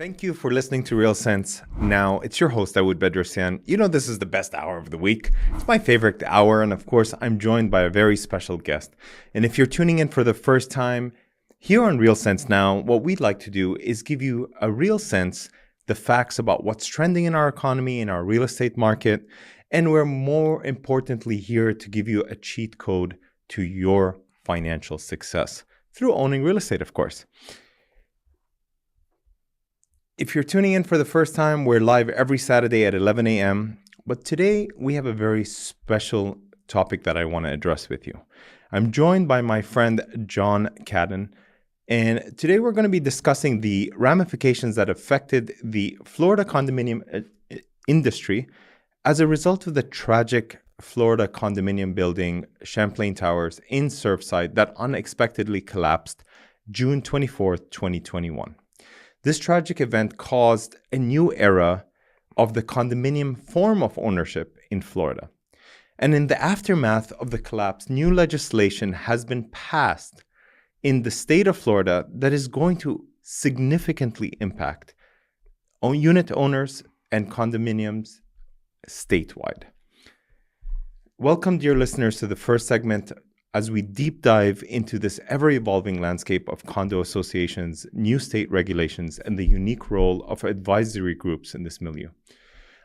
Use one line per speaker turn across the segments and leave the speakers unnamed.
Thank you for listening to Real Sense. Now, it's your host, Dawood Bedrosian. You know this is the best hour of the week. It's my favorite hour, and of course, I'm joined by a very special guest. And if you're tuning in for the first time, here on Real Sense Now, what we'd like to do is give you a real sense, the facts about what's trending in our economy, in our real estate market, and we're more importantly here to give you a cheat code to your financial success through owning real estate, of course. If you're tuning in for the first time, we're live every Saturday at 11 a.m. But today we have a very special topic that I want to address with you. I'm joined by my friend John Cadden, and today we're going to be discussing the ramifications that affected the Florida condominium industry as a result of the tragic Florida condominium building Champlain Towers in Surfside that unexpectedly collapsed June 24th, 2021. This tragic event caused a new era of the condominium form of ownership in Florida. And in the aftermath of the collapse, new legislation has been passed in the state of Florida that is going to significantly impact unit owners and condominiums statewide. Welcome, dear listeners, to the first segment as we deep dive into this ever-evolving landscape of condo associations, new state regulations, and the unique role of advisory groups in this milieu.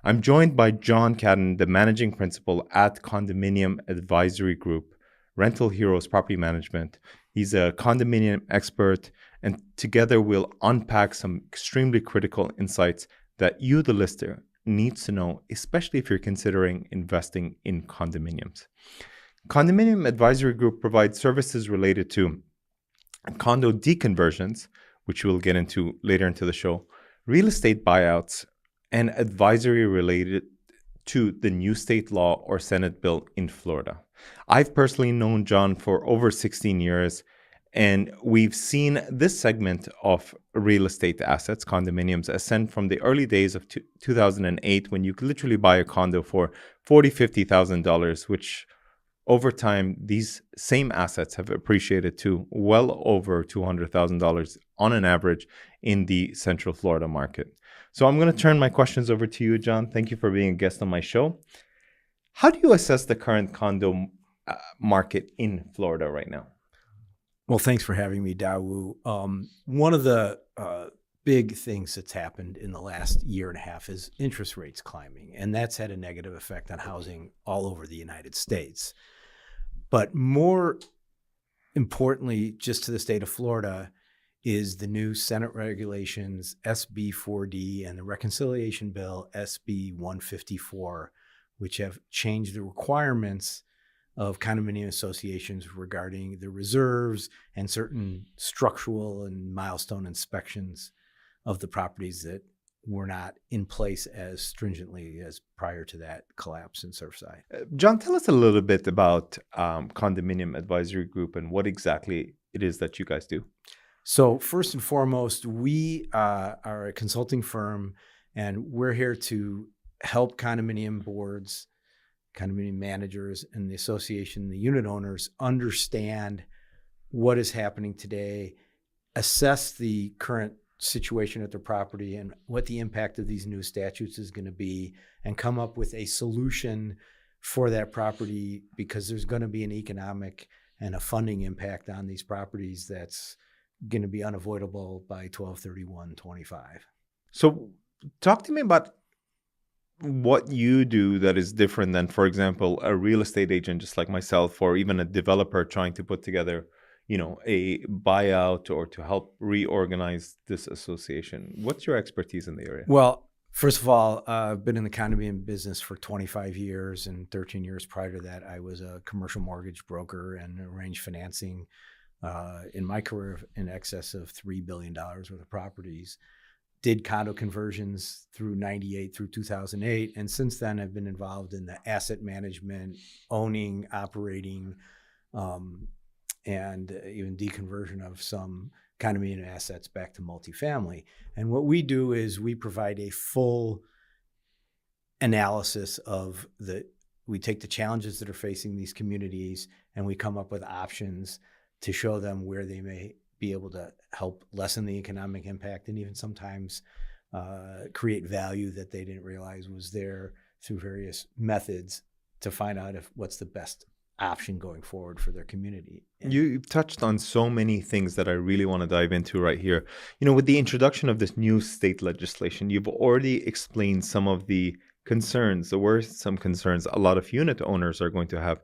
I'm joined by John Cadden, the managing principal at Condominium Advisory Group, Rental Heroes Property Management. He's a condominium expert, and together we'll unpack some extremely critical insights that you, the listener, needs to know, especially if you're considering investing in condominiums. Condominium Advisory Group provides services related to condo deconversions, which we'll get into later into the show, real estate buyouts, and advisory related to the new state law or Senate bill in Florida. I've personally known John for over 16 years, and we've seen this segment of real estate assets, condominiums, ascend from the early days of 2008 when you could literally buy a condo for $40,000, $50,000, which over time, these same assets have appreciated to well over $200,000 on an average in the Central Florida market. So I'm going to turn my questions over to you, John. Thank you for being a guest on my show. How do you assess the current condo market in Florida right now?
Well, thanks for having me, Dawu. One of the big things that's happened in the last year and a half is interest rates climbing, and that's had a negative effect on housing all over the United States. But more importantly, just to the state of Florida, is the new Senate regulations, SB 4D, and the reconciliation bill, SB 154, which have changed the requirements of condominium associations regarding the reserves and certain structural and milestone inspections of the properties that were not in place as stringently as prior to that collapse in Surfside.
John, tell us a little bit about Condominium Advisory Group and what exactly it is that you guys do.
So first and foremost, we are a consulting firm, and we're here to help condominium boards, condominium managers, and the association, the unit owners, understand what is happening today, assess the current situation at their property and what the impact of these new statutes is going to be, and come up with a solution for that property, because there's going to be an economic and a funding impact on these properties that's going to be unavoidable by 12/31/25.
So talk to me about what you do that is different than, for example, a real estate agent just like myself, or even a developer trying to put together a buyout or to help reorganize this association. What's your expertise in the area?
Well, first of all, I've been in the condominium business for 25 years, and 13 years prior to that, I was a commercial mortgage broker and arranged financing in my career in excess of $3 billion worth of properties. Did condo conversions through 98 through 2008. And since then, I've been involved in the asset management, owning, operating, and even deconversion of some condominium assets back to multifamily. And what we do is we provide a full analysis of we take the challenges that are facing these communities, and we come up with options to show them where they may be able to help lessen the economic impact and even sometimes create value that they didn't realize was there through various methods to find out what's the best option going forward for their community.
You've touched on so many things that I really want to dive into right here. With the introduction of this new state legislation, you've already explained some of the concerns. There were some concerns a lot of unit owners are going to have.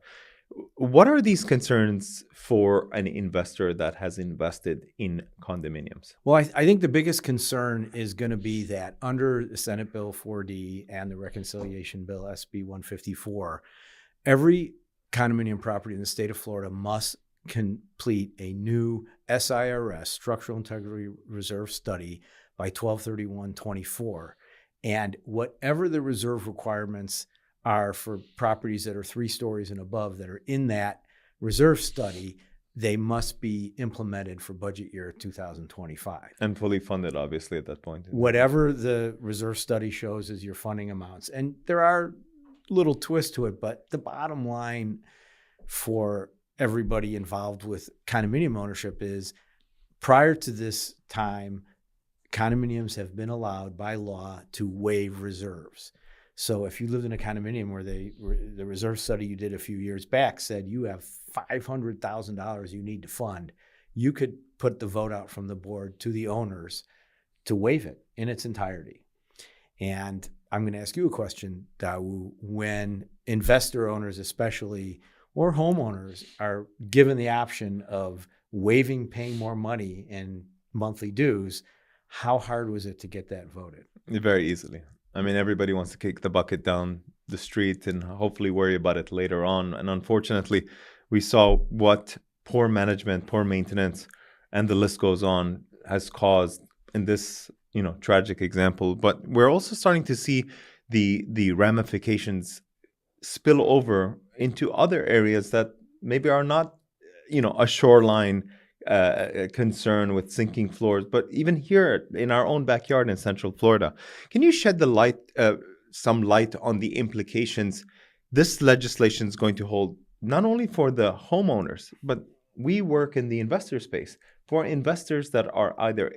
What are these concerns for an investor that has invested in condominiums?
Well, I think the biggest concern is going to be that under the Senate Bill 4D and the Reconciliation Bill SB 154, every condominium property in the state of Florida must complete a new SIRS, Structural Integrity Reserve Study, by 12/31/24. And whatever the reserve requirements are for properties that are 3 stories and above that are in that reserve study, they must be implemented for budget year 2025.
And fully funded, obviously, at that point.
Whatever the reserve study shows is your funding amounts. And there are little twists to it, but the bottom line for everybody involved with condominium ownership is prior to this time, condominiums have been allowed by law to waive reserves. So if you lived in a condominium where the reserve study you did a few years back said you have $500,000 you need to fund, you could put the vote out from the board to the owners to waive it in its entirety. And I'm going to ask you a question, Dawu. When investor owners especially, or homeowners, are given the option of waiving paying more money in monthly dues, how hard was it to get that voted?
Very easily. I mean, everybody wants to kick the bucket down the street and hopefully worry about it later on. And unfortunately, we saw what poor management, poor maintenance, and the list goes on has caused in this, tragic example. But we're also starting to see the ramifications spill over into other areas that maybe are not, a shoreline concern with sinking floors, but even here in our own backyard in Central Florida. Can you shed some light on the implications this legislation is going to hold, not only for the homeowners, but we work in the investor space, for investors that are either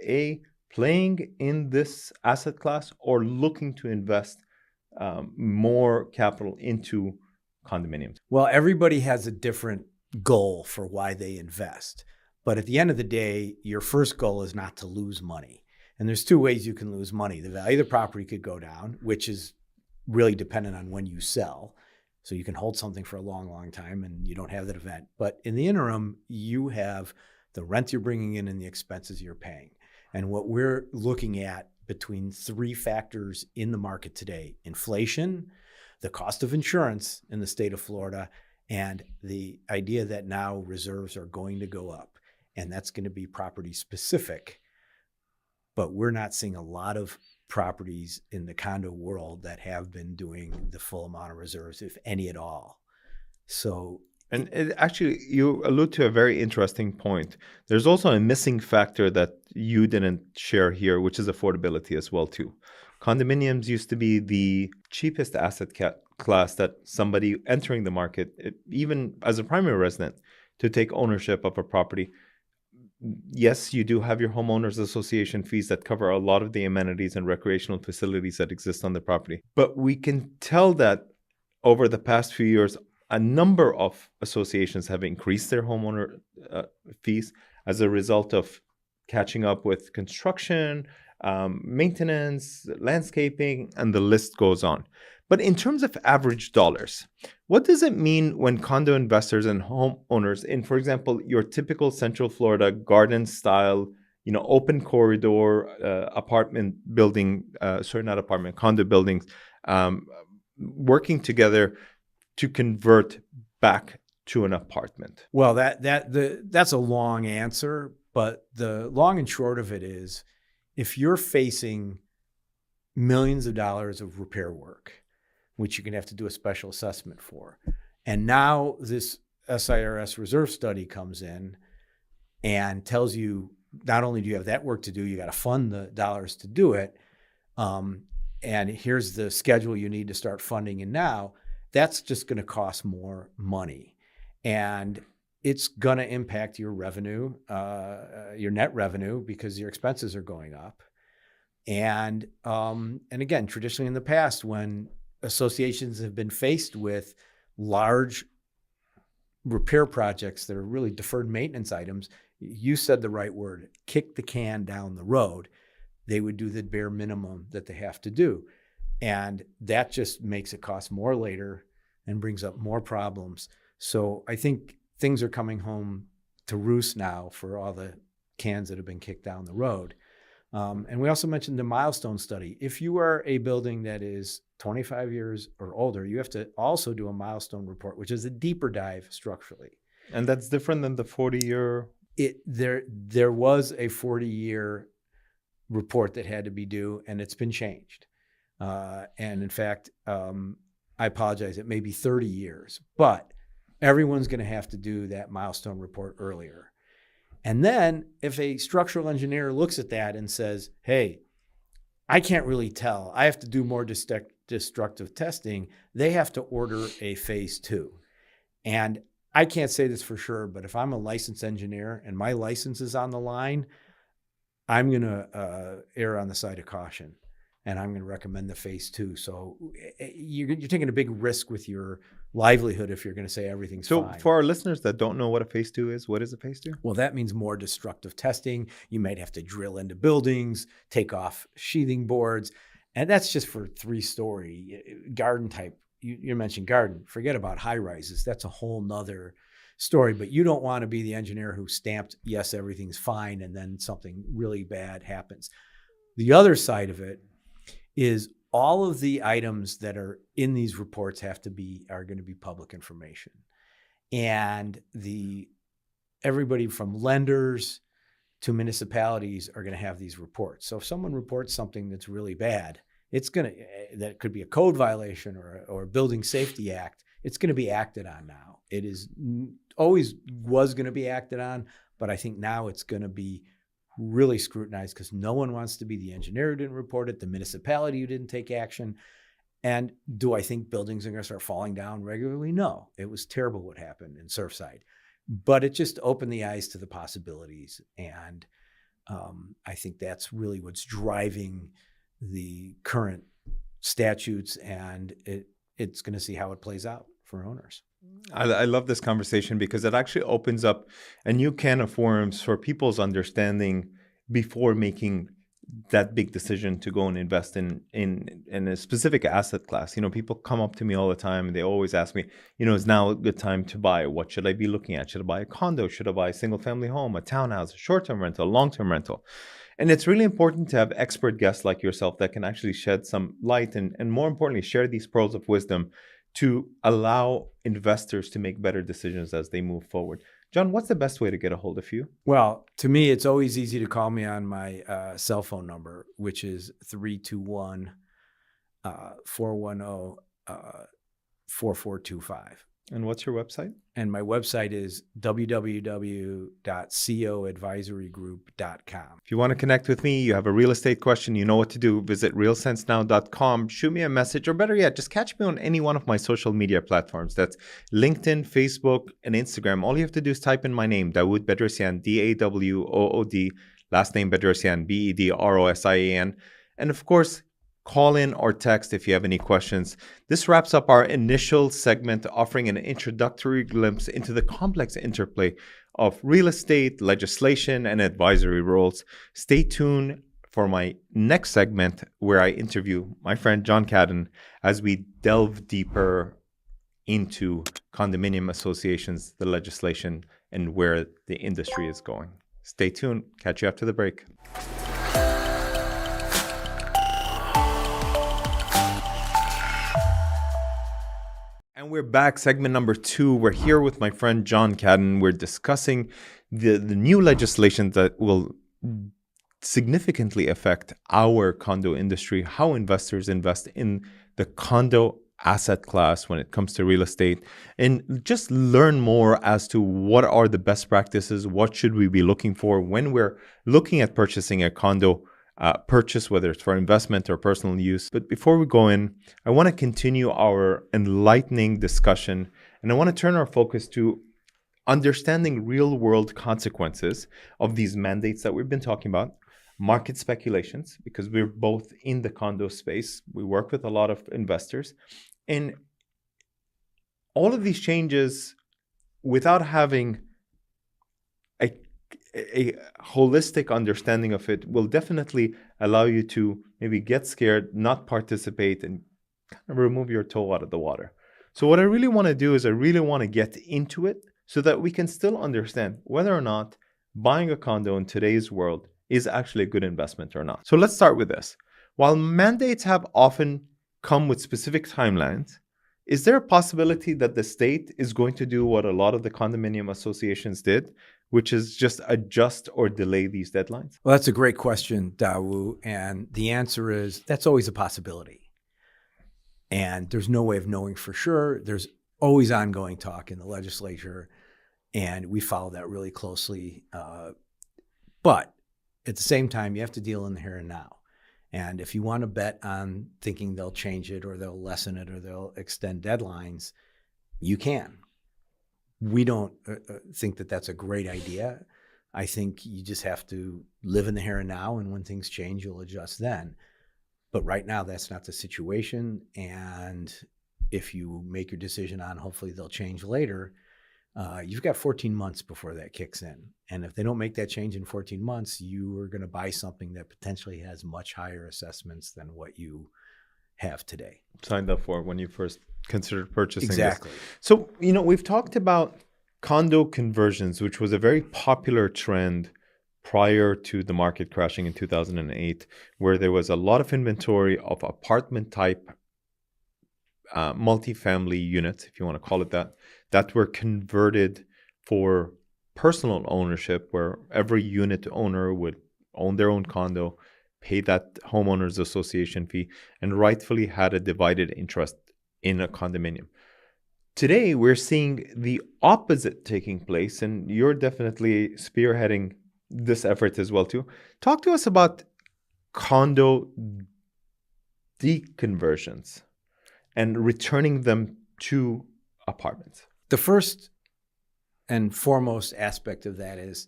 playing in this asset class or looking to invest more capital into condominiums?
Well, everybody has a different goal for why they invest. But at the end of the day, your first goal is not to lose money. And there's 2 ways you can lose money. The value of the property could go down, which is really dependent on when you sell. So you can hold something for a long, long time and you don't have that event. But in the interim, you have the rent you're bringing in and the expenses you're paying. And what we're looking at between 3 factors in the market today: inflation, the cost of insurance in the state of Florida, and the idea that now reserves are going to go up. And that's going to be property specific. But we're not seeing a lot of properties in the condo world that have been doing the full amount of reserves, if any at all. So,
and actually, you allude to a very interesting point. There's also a missing factor that you didn't share here, which is affordability as well, too. Condominiums used to be the cheapest asset class that somebody entering the market, even as a primary resident, to take ownership of a property. Yes, you do have your homeowners association fees that cover a lot of the amenities and recreational facilities that exist on the property. But we can tell that over the past few years, a number of associations have increased their homeowner fees as a result of catching up with construction, maintenance, landscaping, and the list goes on. But in terms of average dollars, what does it mean when condo investors and homeowners in, for example, your typical Central Florida garden style, open corridor apartment building, condo buildings, working together to convert back to an apartment?
Well, that's a long answer, but the long and short of it is, if you're facing millions of dollars of repair work, which you're going to have to do a special assessment for, and now this SIRS reserve study comes in and tells you not only do you have that work to do, you got to fund the dollars to do it, and here's the schedule you need to start funding in now, that's just going to cost more money. And it's going to impact your revenue, your net revenue, because your expenses are going up. And again, traditionally in the past, when associations have been faced with large repair projects that are really deferred maintenance items, you said the right word, kick the can down the road. They would do the bare minimum that they have to do. And that just makes it cost more later and brings up more problems. So I think things are coming home to roost now for all the cans that have been kicked down the road. And we also mentioned the milestone study. If you are a building that is 25 years or older, you have to also do a milestone report, which is a deeper dive structurally.
And that's different than the 40-year?
There was a 40-year report that had to be due, and it's been changed. And in fact, I apologize, it may be 30 years, but everyone's going to have to do that milestone report earlier. And then if a structural engineer looks at that and says, hey, I can't really tell, I have to do more destructive testing, they have to order a phase 2. And I can't say this for sure, but if I'm a licensed engineer and my license is on the line, I'm going to err on the side of caution, and I'm going to recommend the phase 2. So you're taking a big risk with your livelihood if you're going to say everything's fine.
So for our listeners that don't know what a phase 2 is, what is a phase 2?
Well, that means more destructive testing. You might have to drill into buildings, take off sheathing boards, and that's just for 3-story garden type. You mentioned garden. Forget about high rises. That's a whole nother story. But you don't want to be the engineer who stamped, yes, everything's fine, and then something really bad happens. The other side of it is all of the items that are in these reports are going to be public information. And everybody from lenders to municipalities are going to have these reports. So if someone reports something that's really bad, that could be a code violation or a building safety act, it's going to be acted on now. It is always was going to be acted on, but I think now it's going to be really scrutinized because no one wants to be the engineer who didn't report it, the municipality who didn't take action. And do I think buildings are going to start falling down regularly? No, it was terrible what happened in Surfside, but it just opened the eyes to the possibilities. And I think that's really what's driving the current statutes, and it's going to see how it plays out for owners.
I love this conversation because it actually opens up a new can of worms for people's understanding before making that big decision to go and invest in a specific asset class. People come up to me all the time and they always ask me, is now a good time to buy? What should I be looking at? Should I buy a condo? Should I buy a single family home, a townhouse, a short-term rental, a long-term rental? And it's really important to have expert guests like yourself that can actually shed some light and more importantly, share these pearls of wisdom to allow investors to make better decisions as they move forward. John, what's the best way to get a hold of you?
Well, to me, it's always easy to call me on my cell phone number, which is 321-410-4425.
And what's your website?
And my website is www.coadvisorygroup.com.
If you want to connect with me, you have a real estate question, you know what to do. Visit realsensenow.com, shoot me a message, or better yet, just catch me on any one of my social media platforms. That's LinkedIn, Facebook, and Instagram. All you have to do is type in my name, Dawood Bedrosian, Dawood, last name Bedrosian, Bedrosian. And of course, call in or text if you have any questions. This wraps up our initial segment, offering an introductory glimpse into the complex interplay of real estate, legislation, and advisory roles. Stay tuned for my next segment where I interview my friend John Cadden as we delve deeper into condominium associations, the legislation, and where the industry is going. Stay tuned. Catch you after the break. And we're back, segment number 2. We're here with my friend John Cadden. We're discussing the new legislation that will significantly affect our condo industry, how investors invest in the condo asset class when it comes to real estate, and just learn more as to what are the best practices, what should we be looking for when we're looking at purchasing a condo purchase, whether it's for investment or personal use. But before we go in, I want to continue our enlightening discussion, and I want to turn our focus to understanding real world consequences of these mandates that we've been talking about, market speculations, because we're both in the condo space. We work with a lot of investors, and all of these changes, without having a holistic understanding of it, will definitely allow you to maybe get scared, not participate, and kind of remove your toe out of the water. So what I really want to do is I really want to get into it so that we can still understand whether or not buying a condo in today's world is actually a good investment or not. So let's start with this. While mandates have often come with specific timelines, is there a possibility that the state is going to do what a lot of the condominium associations did, which is just adjust or delay these deadlines?
Well, that's a great question, Dawu. And the answer is that's always a possibility. And there's no way of knowing for sure. There's always ongoing talk in the legislature, and we follow that really closely. But at the same time, you have to deal in the here and now. And if you want to bet on thinking they'll change it or they'll lessen it or they'll extend deadlines, you can. We don't think that that's a great idea. I think you just have to live in the here and now, and when things change, you'll adjust then. But right now, that's not the situation. And if you make your decision on hopefully they'll change later, you've got 14 months before that kicks in. And if they don't make that change in 14 months, you are going to buy something that potentially has much higher assessments than what you have today.
Signed up for when you first considered purchasing.
Exactly.
This. So, we've talked about condo conversions, which was a very popular trend prior to the market crashing in 2008, where there was a lot of inventory of apartment type multifamily units, if you want to call it that were converted for personal ownership, where every unit owner would own their own condo, pay that homeowners association fee, and rightfully had a divided interest in a condominium. Today, we're seeing the opposite taking place, and you're definitely spearheading this effort as well too. Talk to us about condo deconversions and returning them to apartments.
The first and foremost aspect of that is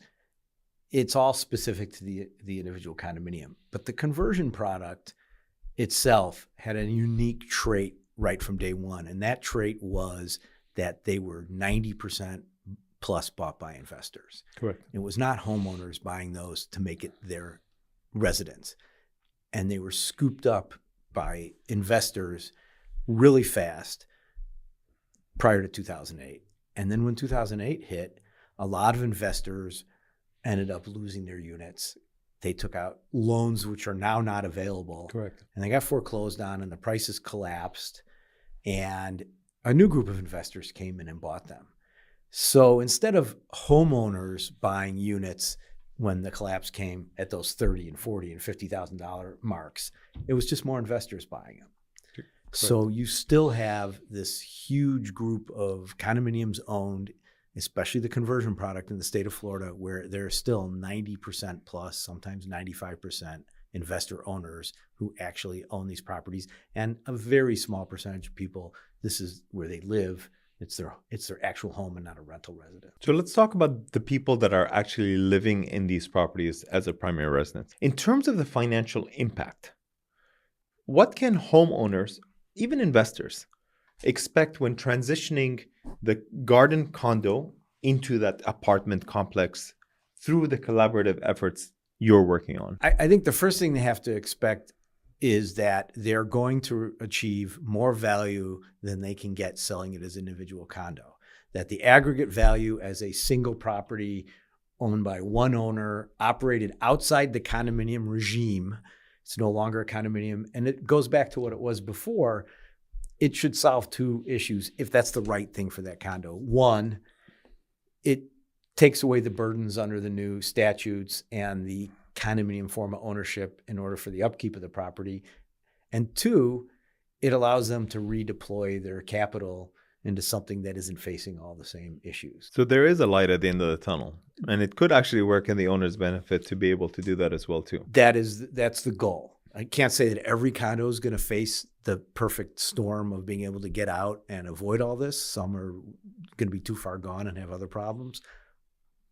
it's all specific to the individual condominium. But the conversion product itself had a unique trait right from day one. And that trait was that they were 90% plus bought by investors.
Correct.
It was not homeowners buying those to make it their residence. And they were scooped up by investors really fast prior to 2008. And then when 2008 hit, a lot of investors ended up losing their units. They took out loans which are now not available.
Correct.
And they got foreclosed on, and the prices collapsed. And a new group of investors came in and bought them. So instead of homeowners buying units when the collapse came at those $30,000 and $40,000 and $50,000 marks, it was just more investors buying them. Correct. So you still have this huge group of condominiums owned, especially the conversion product in the state of Florida, where there's still 90% plus, sometimes 95% investor owners who actually own these properties, and a very small percentage of people, this is where they live. It's their actual home and not a rental residence.
So let's talk about the people that are actually living in these properties as a primary residence. In terms of the financial impact, what can homeowners, even investors, expect when transitioning the garden condo into that apartment complex through the collaborative efforts you're working on?
I think the first thing they have to expect is that they're going to achieve more value than they can get selling it as an individual condo. That the aggregate value as a single property owned by one owner, operated outside the condominium regime, it's no longer a condominium, and it goes back to what it was before. It should solve two issues if that's the right thing for that condo. One, it takes away the burdens under the new statutes and the condominium form of ownership in order for the upkeep of the property. And two, it allows them to redeploy their capital into something that isn't facing all the same issues.
So there is a light at the end of the tunnel, and it could actually work in the owner's benefit to be able to do that as well too.
That's the goal. I can't say that every condo is going to face the perfect storm of being able to get out and avoid all this. Some are going to be too far gone and have other problems.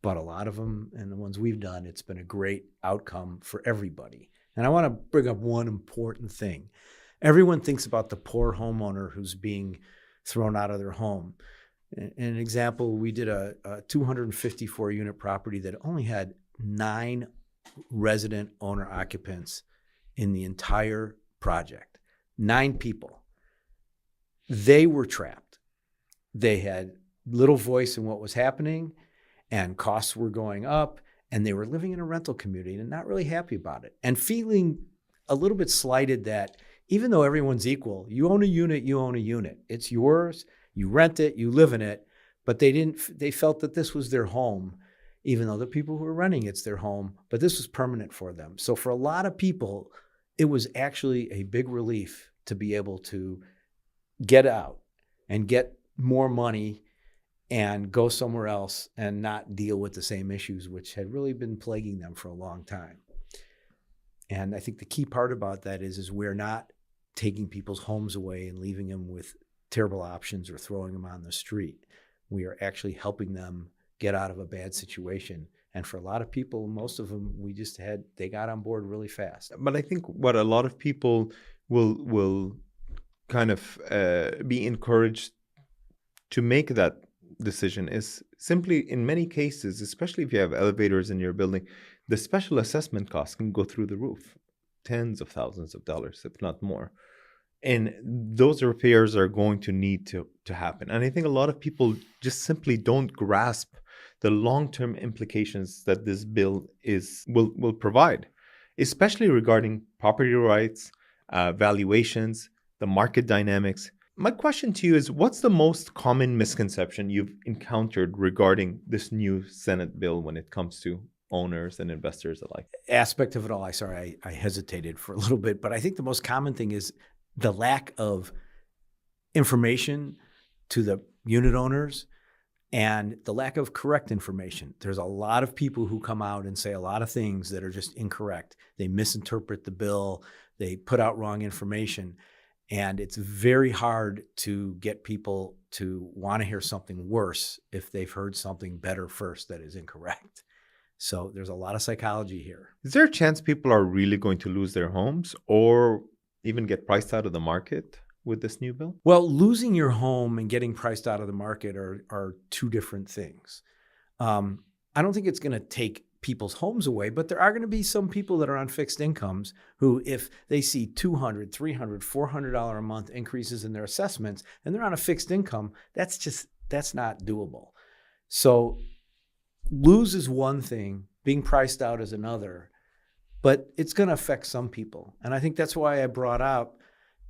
But a lot of them, and the ones we've done, it's been a great outcome for everybody. And I want to bring up one important thing. Everyone thinks about the poor homeowner who's being thrown out of their home. An example, we did a 254 unit property that only had 9 resident owner occupants in the entire project. 9 people. They were trapped. They had little voice in what was happening, and costs were going up, and they were living in a rental community and not really happy about it, and feeling a little bit slighted that even though everyone's equal, you own a unit, you own a unit. It's yours, you rent it, you live in it, but they felt that this was their home, even though the people who were renting it's their home, but this was permanent for them. So for a lot of people, it was actually a big relief to be able to get out and get more money and go somewhere else and not deal with the same issues which had really been plaguing them for a long time. And I think the key part about that is we're not taking people's homes away and leaving them with terrible options or throwing them on the street. We are actually helping them get out of a bad situation. And for a lot of people, most of them, they got on board really fast.
But I think what a lot of people will kind of be encouraged to make that decision is simply, in many cases, especially if you have elevators in your building, the special assessment costs can go through the roof, tens of thousands of dollars, if not more. And those repairs are going to need to happen. And I think a lot of people just simply don't grasp the long-term implications that this bill will provide, especially regarding property rights, valuations, the market dynamics. My question to you is, what's the most common misconception you've encountered regarding this new Senate bill when it comes to owners and investors alike?
Aspect of it all, I hesitated for a little bit, but I think the most common thing is the lack of information to the unit owners and the lack of correct information. There's a lot of people who come out and say a lot of things that are just incorrect. They misinterpret the bill. They put out wrong information. And it's very hard to get people to want to hear something worse if they've heard something better first that is incorrect. So there's a lot of psychology here.
Is there a chance people are really going to lose their homes or even get priced out of the market with this new bill?
Well, losing your home and getting priced out of the market are two different things. I don't think it's going to take people's homes away, but there are going to be some people that are on fixed incomes who, if they see $200, $300, $400 a month increases in their assessments and they're on a fixed income, that's not doable. So lose is one thing, being priced out is another, but it's going to affect some people. And I think that's why I brought up,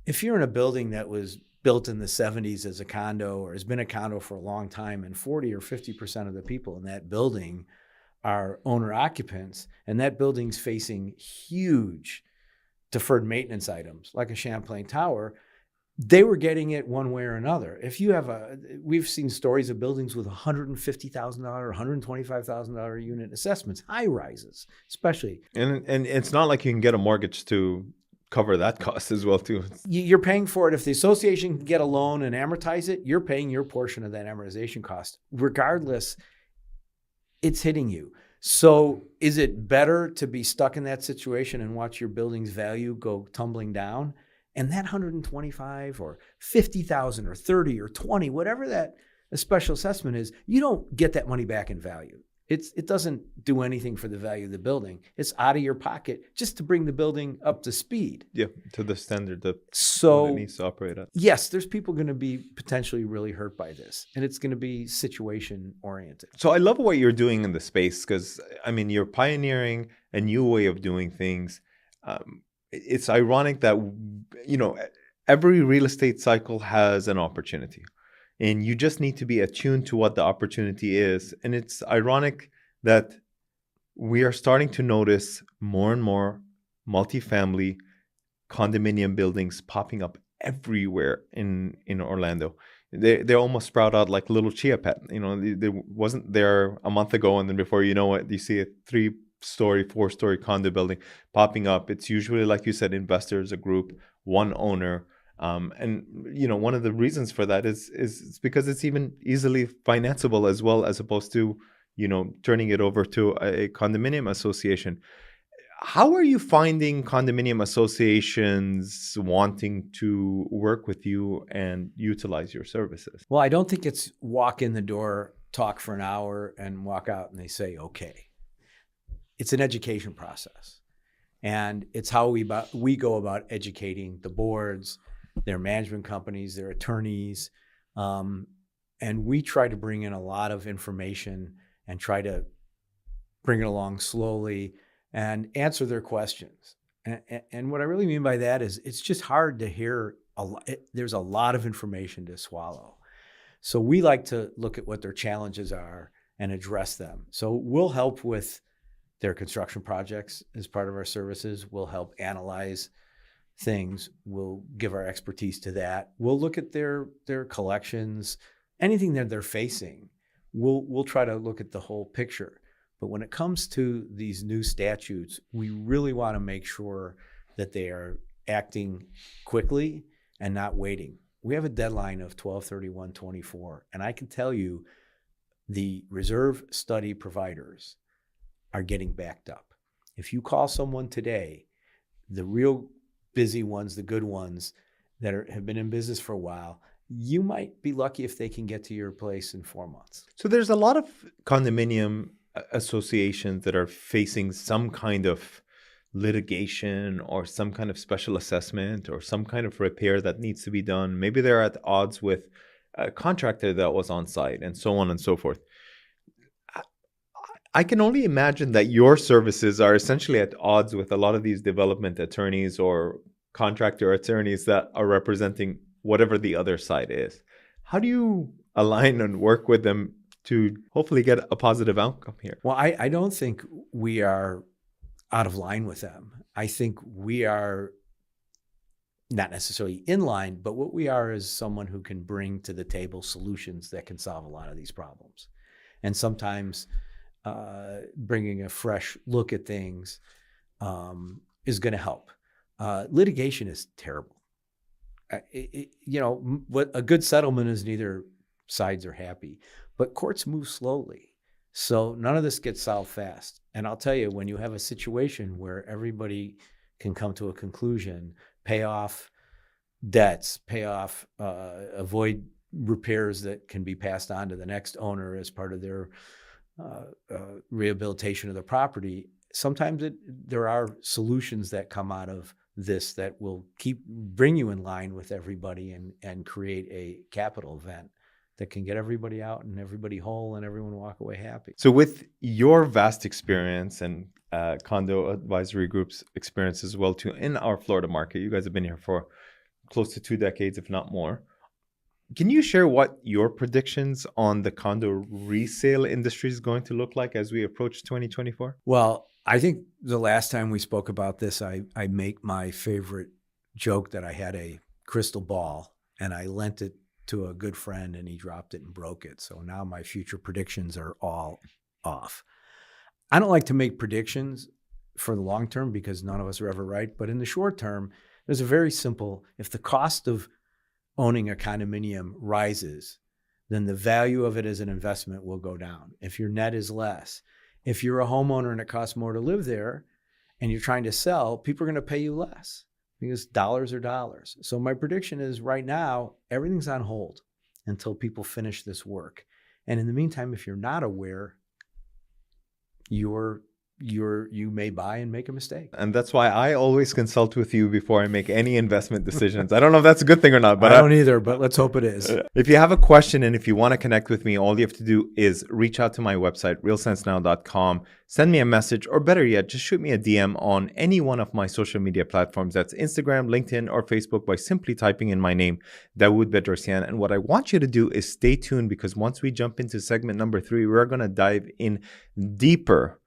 if you're in a building that was built in the 70s as a condo or has been a condo for a long time and 40 or 50% of the people in that building are owner occupants, and that building's facing huge deferred maintenance items like a Champlain Tower, they were getting it one way or another. If you have we've seen stories of buildings with $150,000, $125,000 unit assessments, high rises, especially.
And it's not like you can get a mortgage to cover that cost as well too.
You're paying for it. If the association can get a loan and amortize it, you're paying your portion of that amortization cost. Regardless, it's hitting you. So is it better to be stuck in that situation and watch your building's value go tumbling down? And that 125 or 50,000 or 30 or 20, whatever that a special assessment is, you don't get that money back in value. It doesn't do anything for the value of the building. It's out of your pocket just to bring the building up to speed.
Yeah, to the standard that
so
it needs to operate at.
Yes, there's people going to be potentially really hurt by this, and it's going to be situation oriented.
So I love what you're doing in the space because, I mean, you're pioneering a new way of doing things. It's ironic that, every real estate cycle has an opportunity. And you just need to be attuned to what the opportunity is. And it's ironic that we are starting to notice more and more multifamily condominium buildings popping up everywhere in Orlando. They almost sprout out like little chia pet. They wasn't there a month ago, and then before you know it, you see a 3-story, 4-story condo building popping up. It's usually, like you said, investors, a group, one owner. And one of the reasons for that is because it's even easily financeable as well, as opposed to turning it over to a condominium association. How are you finding condominium associations wanting to work with you and utilize your services?
Well, I don't think it's walk in the door, talk for an hour, and walk out and they say, okay. It's an education process. And it's how we go about educating the boards, their management companies, their attorneys. And we try to bring in a lot of information and try to bring it along slowly and answer their questions. And what I really mean by that is it's just hard to hear. There's a lot of information to swallow. So we like to look at what their challenges are and address them. So we'll help with their construction projects as part of our services. We'll help analyze things. We'll give our expertise to that. We'll look at their collections, anything that they're facing. We'll try to look at the whole picture. But when it comes to these new statutes, we really want to make sure that they are acting quickly and not waiting. We have a deadline of 12/31/24, and I can tell you the reserve study providers are getting backed up. If you call someone today, the real busy ones, the good ones that have been in business for a while, you might be lucky if they can get to your place in 4 months.
So there's a lot of condominium associations that are facing some kind of litigation or some kind of special assessment or some kind of repair that needs to be done. Maybe they're at odds with a contractor that was on site and so on and so forth. I can only imagine that your services are essentially at odds with a lot of these development attorneys or contractor attorneys that are representing whatever the other side is. How do you align and work with them to hopefully get a positive outcome here?
Well, I don't think we are out of line with them. I think we are not necessarily in line, but what we are is someone who can bring to the table solutions that can solve a lot of these problems. And sometimes bringing a fresh look at things is going to help. Litigation is terrible. What a good settlement is, neither sides are happy, but courts move slowly. So none of this gets solved fast. And I'll tell you, when you have a situation where everybody can come to a conclusion, pay off debts, avoid repairs that can be passed on to the next owner as part of their rehabilitation of the property, sometimes there are solutions that come out of this that will bring you in line with everybody and create a capital event that can get everybody out and everybody whole and everyone walk away happy.
So with your vast experience and condo advisory group's experience as well too in our Florida market, you guys have been here for close to 2 decades, if not more. Can you share what your predictions on the condo resale industry is going to look like as we approach 2024?
Well, I think the last time we spoke about this, I make my favorite joke that I had a crystal ball and I lent it to a good friend and he dropped it and broke it. So now my future predictions are all off. I don't like to make predictions for the long term because none of us are ever right. But in the short term, there's a very simple, if the cost of owning a condominium rises, then the value of it as an investment will go down. If your net is less, if you're a homeowner and it costs more to live there and you're trying to sell, people are going to pay you less because dollars are dollars. So my prediction is right now, everything's on hold until people finish this work. And in the meantime, if you're not aware, you may buy and make a mistake.
And that's why I always consult with you before I make any investment decisions. I don't know if that's a good thing or not, but
I don't either, but let's hope it is.
If you have a question and if you want to connect with me, all you have to do is reach out to my website, realsensenow.com, send me a message, or better yet, just shoot me a DM on any one of my social media platforms. That's Instagram, LinkedIn, or Facebook by simply typing in my name, Dawood Bedrosian. And what I want you to do is stay tuned because once we jump into segment number 3, we're going to dive in deeper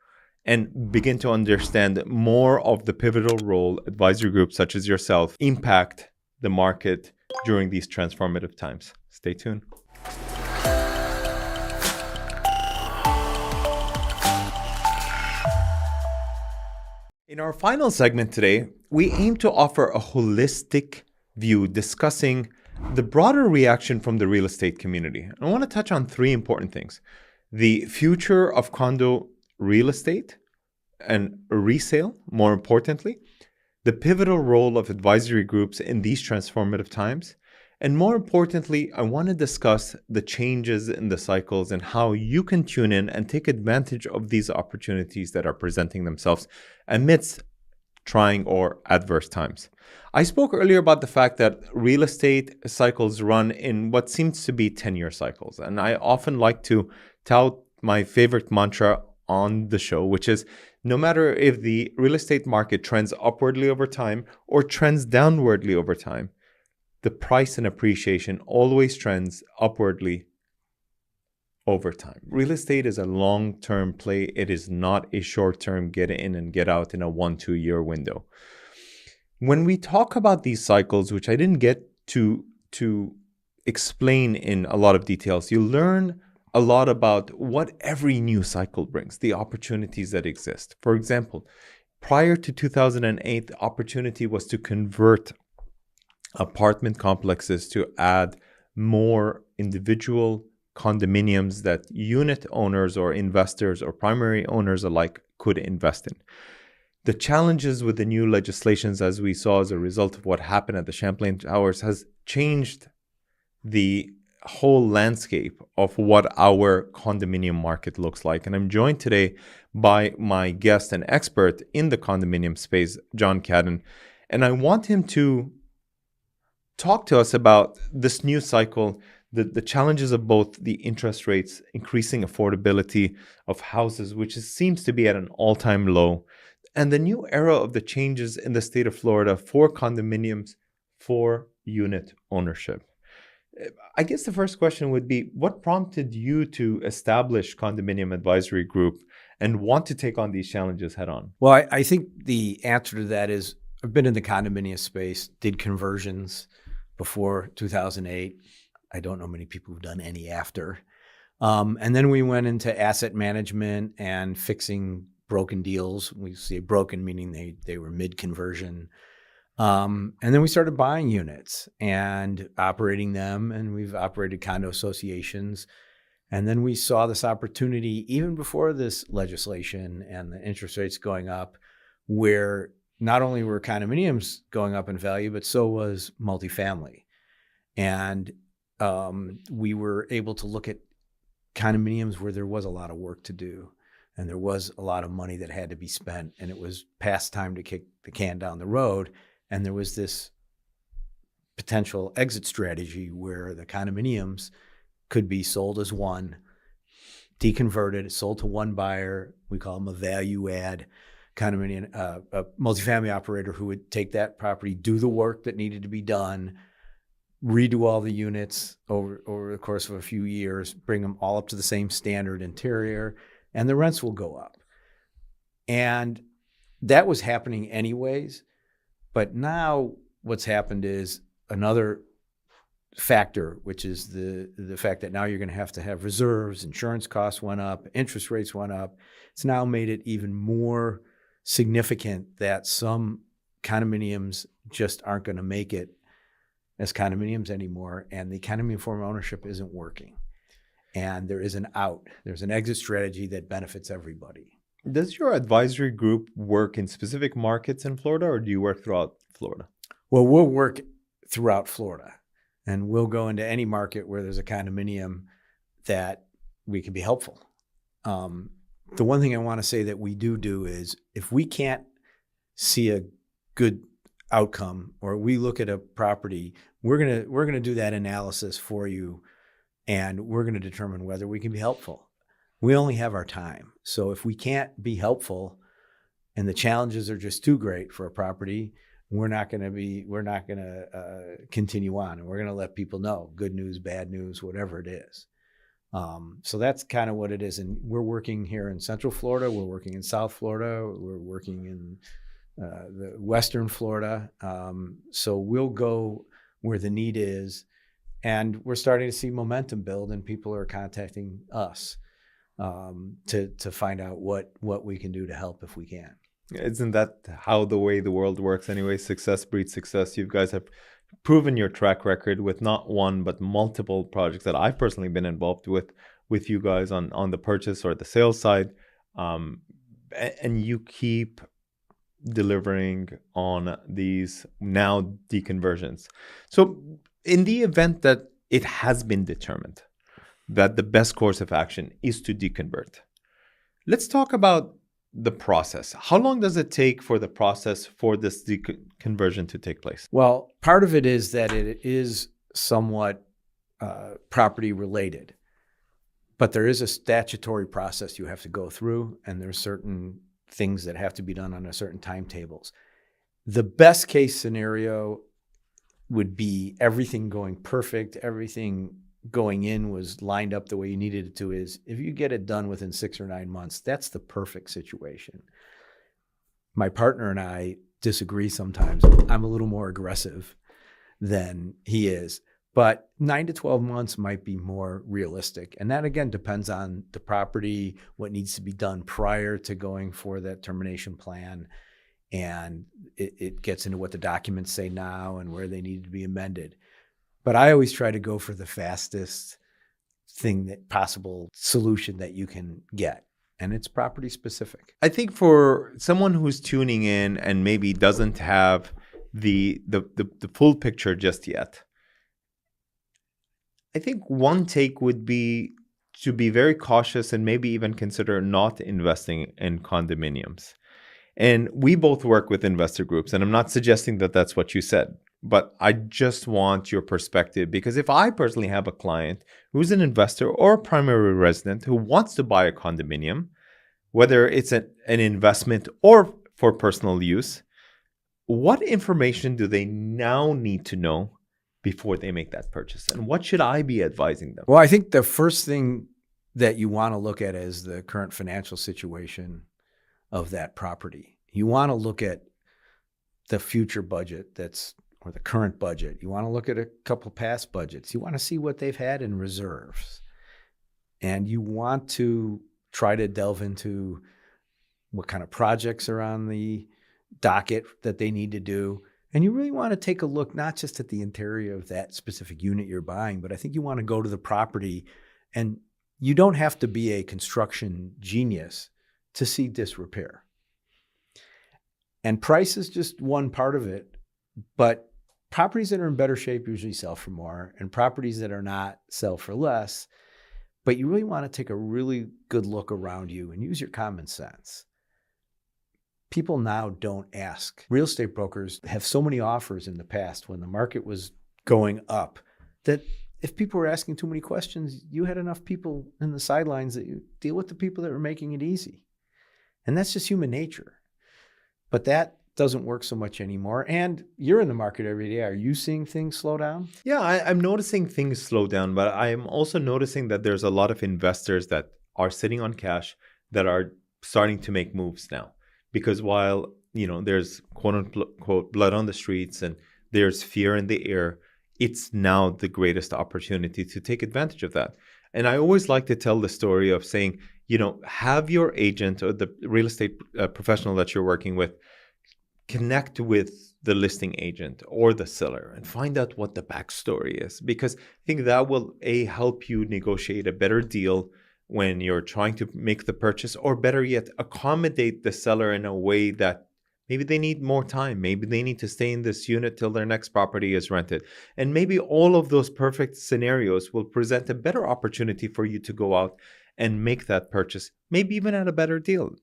and begin to understand more of the pivotal role advisory groups such as yourself impact the market during these transformative times. Stay tuned. In our final segment today, we aim to offer a holistic view discussing the broader reaction from the real estate community. I want to touch on three important things: the future of condo real estate and resale, more importantly, the pivotal role of advisory groups in these transformative times, and more importantly, I want to discuss the changes in the cycles and how you can tune in and take advantage of these opportunities that are presenting themselves amidst trying or adverse times. I spoke earlier about the fact that real estate cycles run in what seems to be 10-year cycles. And I often like to tout my favorite mantra on the show, which is no matter if the real estate market trends upwardly over time or trends downwardly over time, the price and appreciation always trends upwardly over time. Real estate is a long-term play. It is not a short-term get in and get out in a 1-2 year window. When we talk about these cycles, which I didn't get to explain in a lot of details, you learn a lot about what every new cycle brings, the opportunities that exist. For example, prior to 2008, the opportunity was to convert apartment complexes to add more individual condominiums that unit owners or investors or primary owners alike could invest in. The challenges with the new legislations, as we saw as a result of what happened at the Champlain Towers, has changed the whole landscape of what our condominium market looks like. And I'm joined today by my guest and expert in the condominium space, John Cadden. And I want him to talk to us about this new cycle, the challenges of both the interest rates, increasing affordability of houses, which seems to be at an all-time low, and the new era of the changes in the state of Florida for condominiums for unit ownership. I guess the first question would be, what prompted you to establish Condominium Advisory Group and want to take on these challenges head on?
Well, I think the answer to that is I've been in the condominium space, did conversions before 2008. I don't know many people who've done any after. And then we went into asset management and fixing broken deals. We say broken meaning they were mid-conversion. And then we started buying units and operating them, and we've operated condo associations. And then we saw this opportunity even before this legislation and the interest rates going up, where not only were condominiums going up in value, but so was multifamily. And we were able to look at condominiums where there was a lot of work to do, and there was a lot of money that had to be spent, and it was past time to kick the can down the road. And there was this potential exit strategy where the condominiums could be sold as one, deconverted, sold to one buyer. We call them a value add condominium, a multifamily operator who would take that property, do the work that needed to be done, redo all the units over the course of a few years, bring them all up to the same standard interior, and the rents will go up. And that was happening anyways. But now what's happened is another factor, which is the fact that now you're going to have reserves, insurance costs went up, interest rates went up. It's now made it even more significant that some condominiums just aren't going to make it as condominiums anymore, and the condominium form of ownership isn't working. And there is an out. There's an exit strategy that benefits everybody.
Does your advisory group work in specific markets in Florida, or do you work throughout Florida?
Well, we'll work throughout Florida, and we'll go into any market where there's a condominium that we can be helpful. The one thing I want to say that we do is if we can't see a good outcome, or we look at a property, we're gonna do that analysis for you, and we're gonna determine whether we can be helpful. We only have our time. So if we can't be helpful and the challenges are just too great for a property, we're not going to continue on, and we're going to let people know good news, bad news, whatever it is. So that's kind of what it is. And we're working here in Central Florida. We're working in South Florida. We're working in the Western Florida. So we'll go where the need is, and we're starting to see momentum build, and people are contacting us to find out what we can do to help if we can.
Isn't that how the way the world works anyway? Success breeds success. You guys have proven your track record with not one but multiple projects that I've personally been involved with you guys on the purchase or the sales side, and you keep delivering on these now deconversions. So in the event that it has been determined that the best course of action is to deconvert, let's talk about the process. How long does it take for the process for this deconversion to take place?
Well, part of it is that it is somewhat property related, but there is a statutory process you have to go through, and there's certain things that have to be done on a certain timetables. The best case scenario would be everything going perfect, everything going in was lined up the way you needed it to. Is if you get it done within 6 or 9 months, that's the perfect situation. My partner and I disagree sometimes. I'm a little more aggressive than he is, but 9 to 12 months might be more realistic. And that again depends on the property, what needs to be done prior to going for that termination plan. And it gets into what the documents say now and where they need to be amended. But I always try to go for the fastest thing that possible solution that you can get. And it's property specific.
I think for someone who's tuning in and maybe doesn't have the full picture just yet, I think one take would be to be very cautious and maybe even consider not investing in condominiums. And we both work with investor groups, and I'm not suggesting that that's what you said, but I just want your perspective, because if I personally have a client who's an investor or a primary resident who wants to buy a condominium, whether it's an investment or for personal use, what information do they now need to know before they make that purchase? And what should I be advising them?
Well, I think the first thing that you want to look at is the current financial situation of that property. You want to look at the future budget or the current budget. You want to look at a couple past budgets. You want to see what they've had in reserves. And you want to try to delve into what kind of projects are on the docket that they need to do. And you really want to take a look, not just at the interior of that specific unit you're buying, but I think you want to go to the property, and you don't have to be a construction genius to see disrepair. And price is just one part of it, but properties that are in better shape usually sell for more, and properties that are not sell for less. But you really want to take a really good look around you and use your common sense. People now don't ask. Real estate brokers have so many offers in the past when the market was going up that if people were asking too many questions, you had enough people in the sidelines that you deal with the people that were making it easy. And that's just human nature. But that doesn't work so much anymore. And you're in the market every day. Are you seeing things slow down?
Yeah, I'm noticing things slow down, but I'm also noticing that there's a lot of investors that are sitting on cash that are starting to make moves now. Because while, there's quote unquote blood on the streets and there's fear in the air, it's now the greatest opportunity to take advantage of that. And I always like to tell the story of saying, have your agent or the real estate professional that you're working with connect with the listing agent or the seller and find out what the backstory is, because I think that will help you negotiate a better deal when you're trying to make the purchase, or better yet, accommodate the seller in a way that maybe they need more time. Maybe they need to stay in this unit till their next property is rented. And maybe all of those perfect scenarios will present a better opportunity for you to go out and make that purchase, maybe even at a better deal,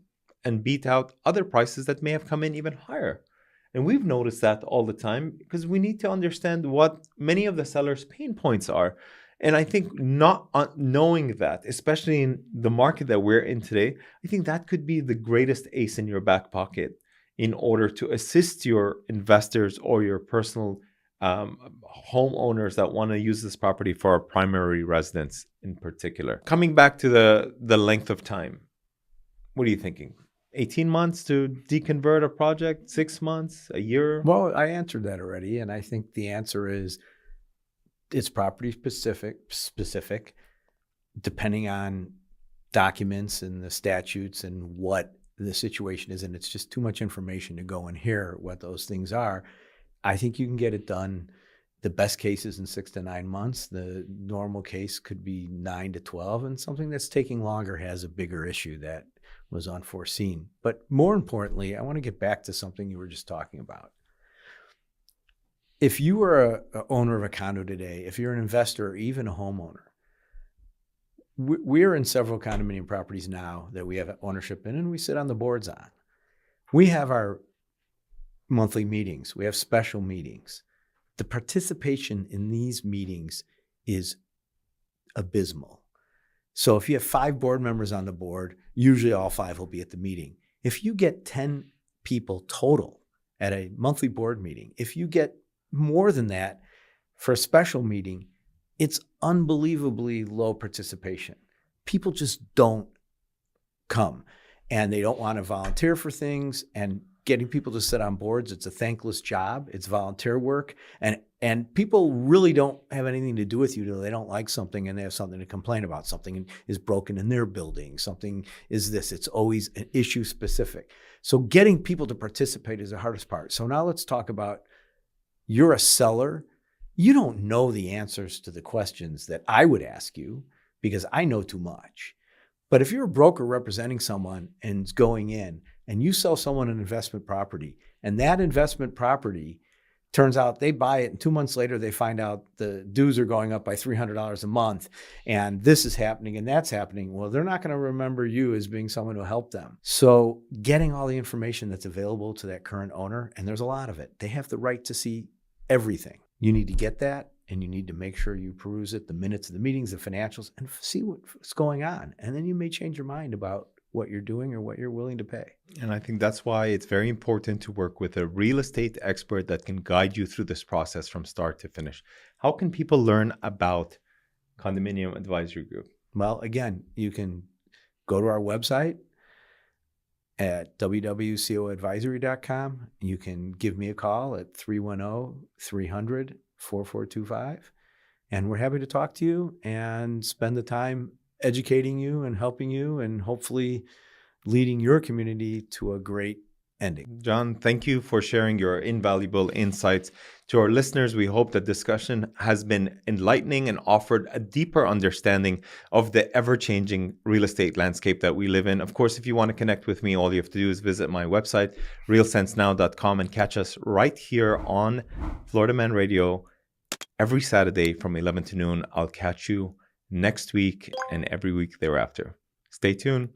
and beat out other prices that may have come in even higher. And we've noticed that all the time because we need to understand what many of the sellers' pain points are. And I think not knowing that, especially in the market that we're in today, I think that could be the greatest ace in your back pocket in order to assist your investors or your personal homeowners that want to use this property for a primary residence in particular. Coming back to the length of time, what are you thinking? 18 months to deconvert a project? 6 months? A year?
Well, I answered that already, and I think the answer is it's property specific, depending on documents and the statutes and what the situation is. And it's just too much information to go in here, what those things are. I think you can get it done The best case is in 6 to 9 months. The normal case could be 9 to 12, and something that's taking longer has a bigger issue that was unforeseen. But more importantly, I want to get back to something you were just talking about. If you are a owner of a condo today, if you're an investor or even a homeowner, we're in several condominium properties now that we have ownership in and we sit on the boards on. We have our monthly meetings. We have special meetings. The participation in these meetings is abysmal. So if you have 5 board members on the board, usually all 5 will be at the meeting. If you get 10 people total at a monthly board meeting, if you get more than that for a special meeting, it's unbelievably low participation. People just don't come, and they don't want to volunteer for things, and getting people to sit on boards, it's a thankless job. It's volunteer work, and people really don't have anything to do with you till they don't like something and they have something to complain about. Something is broken in their building. Something is this. It's always an issue specific. So getting people to participate is the hardest part. So now let's talk about, you're a seller. You don't know the answers to the questions that I would ask you because I know too much. But if you're a broker representing someone and going in and you sell someone an investment property, and that investment property turns out they buy it and 2 months later they find out the dues are going up by $300 a month and this is happening and that's happening, well, they're not going to remember you as being someone who helped them. So getting all the information that's available to that current owner, and there's a lot of it, they have the right to see everything. You need to get that, and you need to make sure you peruse it, the minutes of the meetings, the financials, and see what's going on. And then you may change your mind about what you're doing or what you're willing to pay.
And I think that's why it's very important to work with a real estate expert that can guide you through this process from start to finish. How can people learn about Condominium Advisory Group?
Well, again, you can go to our website at www.coadvisory.com. You can give me a call at 310-300-4425. And we're happy to talk to you and spend the time educating you and helping you and hopefully leading your community to a great ending.
John, thank you for sharing your invaluable insights. To our listeners, we hope that discussion has been enlightening and offered a deeper understanding of the ever-changing real estate landscape that we live in. Of course, if you want to connect with me, all you have to do is visit my website, realsensenow.com, and catch us right here on Florida Man Radio every Saturday from 11 to noon. I'll catch you next week and every week thereafter. Stay tuned.